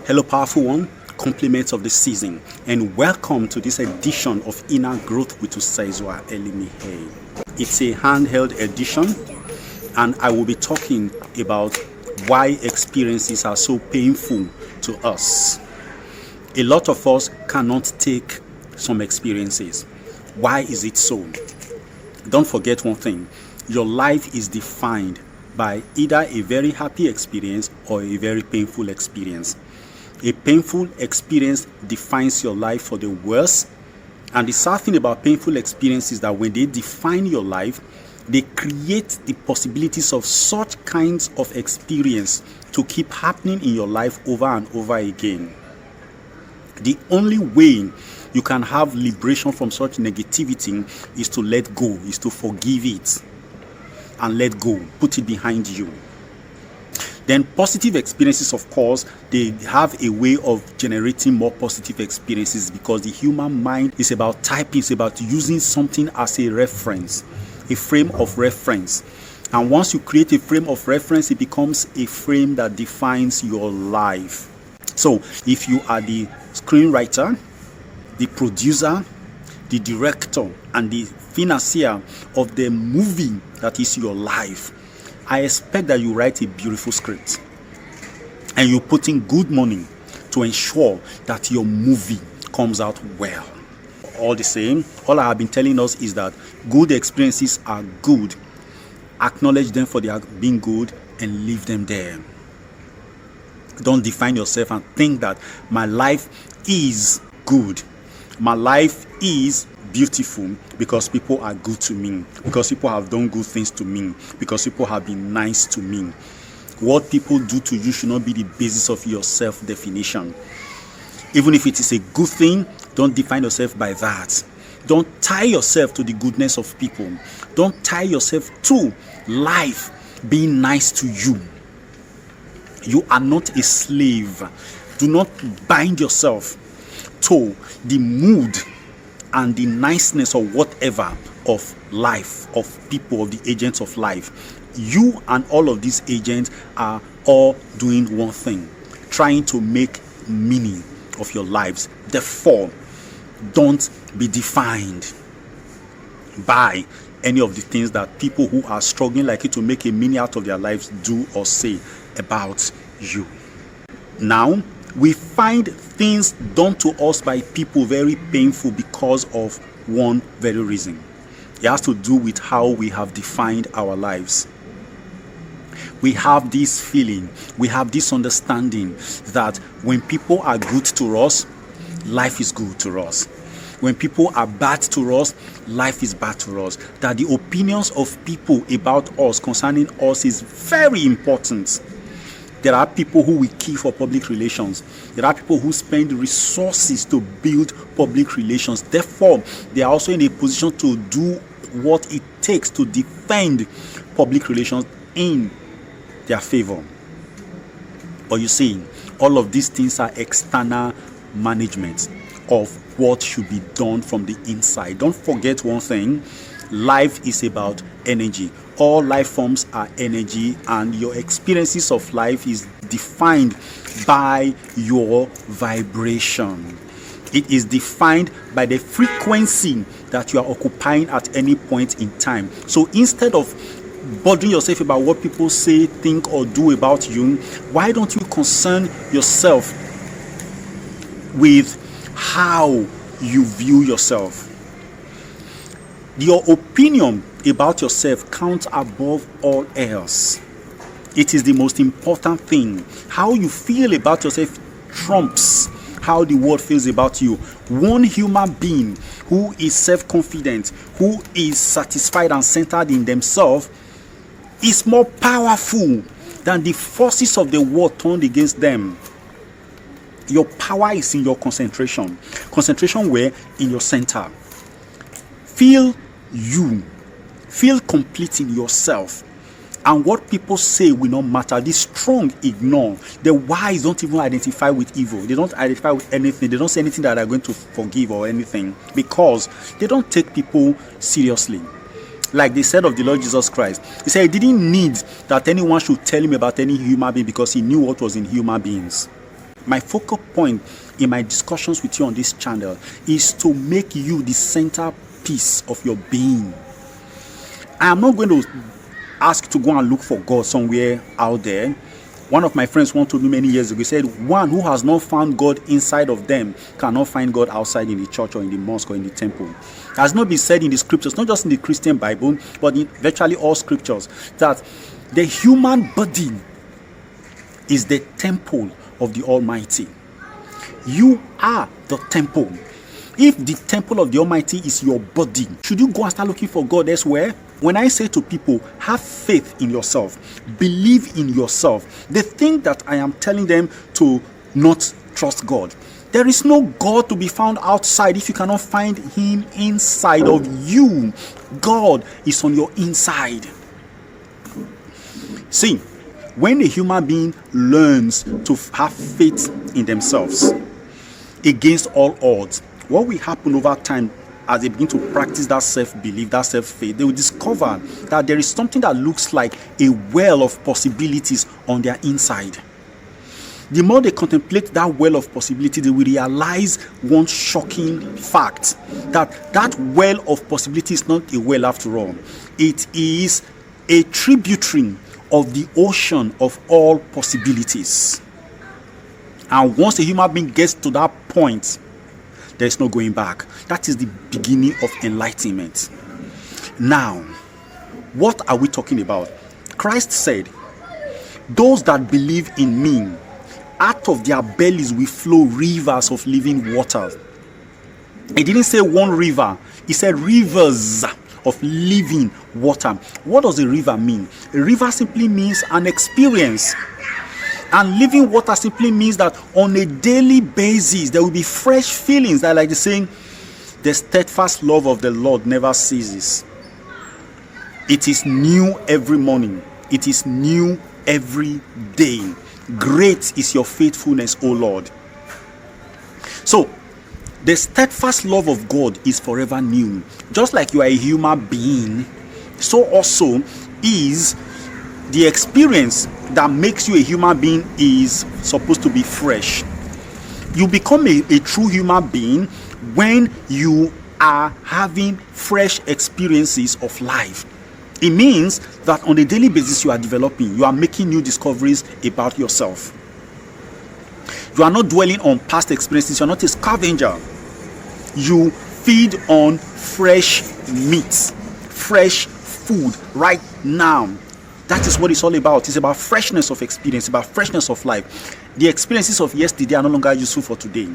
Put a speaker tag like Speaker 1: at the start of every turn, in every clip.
Speaker 1: Hello, powerful one, compliments of the season, and welcome to this edition of Inner Growth with Usaizwa Elimihe. It's a handheld edition, and I will be talking about why experiences are so painful to us. A lot of us cannot take some experiences. Why is it so? Don't forget one thing: your life is defined by either a very happy experience or a very painful experience. A painful experience defines your life for the worse. And the sad thing about painful experiences is that when they define your life, they create the possibilities of such kinds of experience to keep happening in your life over and over again. The only way you can have liberation from such negativity is to let go, is to forgive it and let go, put it behind you. Then positive experiences, of course, they have a way of generating more positive experiences because the human mind is about typing, it's about using something as a reference, a frame of reference. And once you create a frame of reference, it becomes a frame that defines your life. So if you are the screenwriter, the producer, the director, and the financier of the movie that is your life, I expect that you write a beautiful script and you put in good money to ensure that your movie comes out well. All the same, all I have been telling us is that good experiences are good. Acknowledge them for their being good and leave them there. Don't define yourself and think that my life is good. My life is beautiful because people are good to me, because people have done good things to me, because people have been nice to me. What people do to you should not be the basis of your self-definition. Even if it is a good thing, don't define yourself by that. Don't tie yourself to the goodness of people. Don't tie yourself to life being nice to you. You are not a slave. Do not bind yourself to the mood and the niceness or whatever of life, of people, of the agents of life. You and all of these agents are all doing one thing: trying to make meaning of your lives. Therefore, don't be defined by any of the things that people who are struggling like you to make a meaning out of their lives do or say about you. Now, we find things done to us by people very painful because of one very reason. It has to do with how we have defined our lives. We have this feeling, we have this understanding that when people are good to us, life is good to us. When people are bad to us, life is bad to us. That the opinions of people about us, concerning us, is very important. There are people who will kill for public relations. There are people who spend resources to build public relations. Therefore, they are also in a position to do what it takes to defend public relations in their favor. But you see, all of these things are external management of what should be done from the inside. Don't forget one thing: life is about energy. All life forms are energy, and your experiences of life is defined by your vibration. It is defined by the frequency that you are occupying at any point in time. So instead of bothering yourself about what people say, think, or do about you, why don't you concern yourself with how you view yourself? Your opinion about yourself counts above all else. It is the most important thing. How you feel about yourself trumps how the world feels about you. One human being who is self-confident, who is satisfied and centered in themselves, is more powerful than the forces of the world turned against them. Your power is in your concentration. Concentration where? In your center. Feel you. Feel complete in yourself. And what people say will not matter. The strong ignore. The wise don't even identify with evil. They don't identify with anything. They don't say anything that they're going to forgive or anything, because they don't take people seriously. Like they said of the Lord Jesus Christ, he said he didn't need that anyone should tell him about any human being because he knew what was in human beings. My focal point in my discussions with you on this channel is to make you the centerpiece of your being. I am not going to ask you to go and look for God somewhere out there. One of my friends once told me many years ago, he said, one who has not found God inside of them cannot find God outside in the church or in the mosque or in the temple. It has not been said in the scriptures, not just in the Christian Bible, but in virtually all scriptures, that the human body is the temple of the Almighty. You are the temple. If the temple of the Almighty is your body, should you go and start looking for God elsewhere? When I say to people, have faith in yourself, believe in yourself, they think that I am telling them to not trust God. There is no God to be found outside if you cannot find him inside of you. God is on your inside. See, when a human being learns to have faith in themselves against all odds, what will happen over time as they begin to practice that self-belief, that self-faith, they will discover that there is something that looks like a well of possibilities on their inside. The more they contemplate that well of possibility, they will realize one shocking fact, that that well of possibility is not a well after all. It is a tributary of the ocean of all possibilities. And once a human being gets to that point, there is no going back. That is the beginning of enlightenment. Now, what are we talking about? Christ said, those that believe in me, out of their bellies will flow rivers of living water. He didn't say one river. He said rivers of living water. What does a river mean? A river simply means an experience. And living water simply means that on a daily basis, there will be fresh feelings. That, like the saying, the steadfast love of the Lord never ceases. It is new every morning. It is new every day. Great is your faithfulness, O Lord. So, the steadfast love of God is forever new. Just like you are a human being, so also is the experience that makes you a human being is supposed to be fresh. You become a true human being when you are having fresh experiences of life. It means that on a daily basis you are developing, you are making new discoveries about yourself. You are not dwelling on past experiences, you are not a scavenger. You feed on fresh meat, fresh food right now. That is what it's all about. It's about freshness of experience, about freshness of life. The experiences of yesterday are no longer useful for today.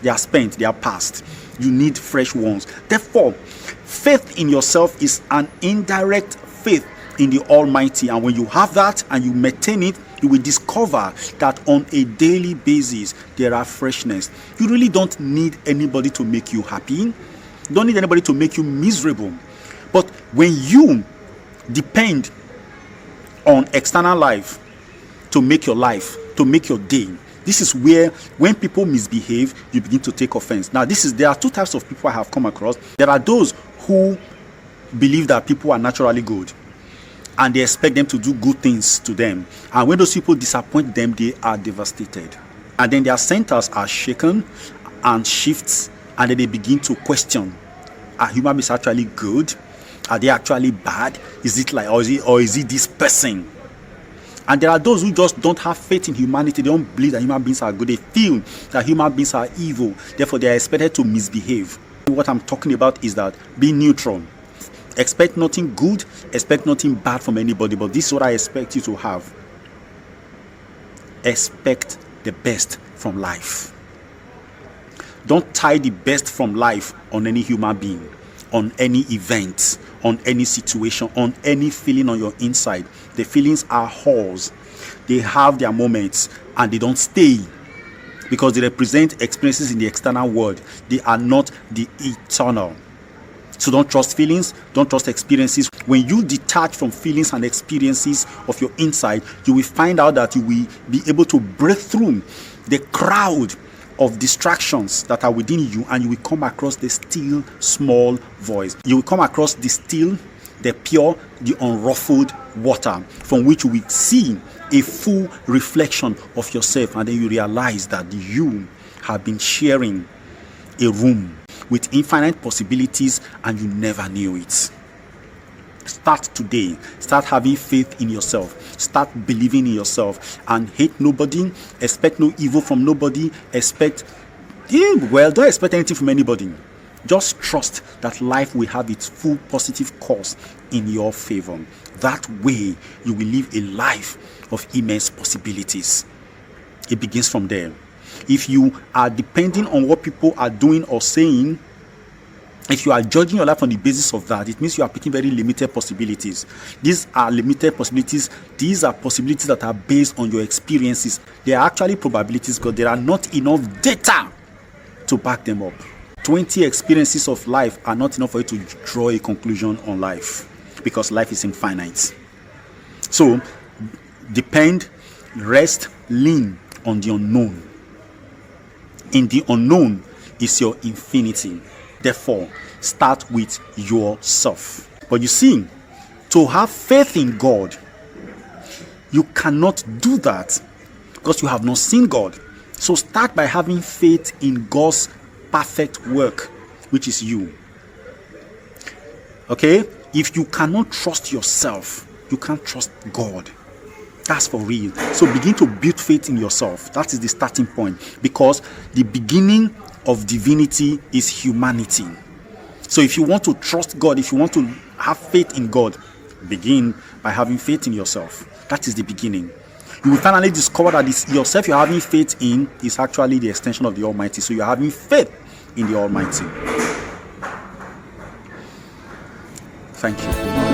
Speaker 1: They are spent, they are past. You need fresh ones. Therefore, faith in yourself is an indirect faith in the Almighty. And when you have that and you maintain it, you will discover that on a daily basis, there are freshness. You really don't need anybody to make you happy. You don't need anybody to make you miserable. But when you depend on external life to make your life, to make your day, this is where when people misbehave, you begin to take offense. Now, there are two types of people I have come across. There are those who believe that people are naturally good and they expect them to do good things to them. And when those people disappoint them, they are devastated. And then their centers are shaken and shifts, and then they begin to question, are human beings actually good? Are they actually bad? Is it like, or is it this person? And there are those who just don't have faith in humanity. They don't believe that human beings are good. They feel that human beings are evil. Therefore, they are expected to misbehave. What I'm talking about is that be neutral. Expect nothing good, expect nothing bad from anybody. But this is what I expect you to have. Expect the best from life. Don't tie the best from life on any human being, on any event, on any situation, on any feeling on your inside. The feelings are halls. They have their moments and they don't stay because they represent experiences in the external world. They are not the eternal. So don't trust feelings, don't trust experiences. When you detach from feelings and experiences of your inside, you will find out that you will be able to break through the crowd of distractions that are within you, and you will come across the still small voice. You will come across the still, the pure, the unruffled water, from which you will see a full reflection of yourself, and then you realize that you have been sharing a room with infinite possibilities and you never knew it. Start today. Start having faith in yourself. Start believing in yourself, and hate nobody, expect no evil from nobody, don't expect anything from anybody. Just trust that life will have its full positive course in your favor. That way you will live a life of immense possibilities. It begins from there. If you are depending on what people are doing or saying, if you are judging your life on the basis of that, it means you are picking very limited possibilities. These are limited possibilities. These are possibilities that are based on your experiences. They are actually probabilities because there are not enough data to back them up. 20 experiences of life are not enough for you to draw a conclusion on life, because life is infinite. So depend, rest, lean on the unknown. In the unknown is your infinity. Therefore, start with yourself. But you see, to have faith in God, you cannot do that because you have not seen God. So start by having faith in God's perfect work, which is you. Okay? If you cannot trust yourself, you can't trust God. That's for real. So begin to build faith in yourself. That is the starting point, because the beginning of divinity is humanity. So if you want to trust God, if you want to have faith in God, begin by having faith in yourself. That is the beginning. You will finally discover that it's yourself you're having faith in is actually the extension of the Almighty. So you're having faith in the Almighty. Thank you.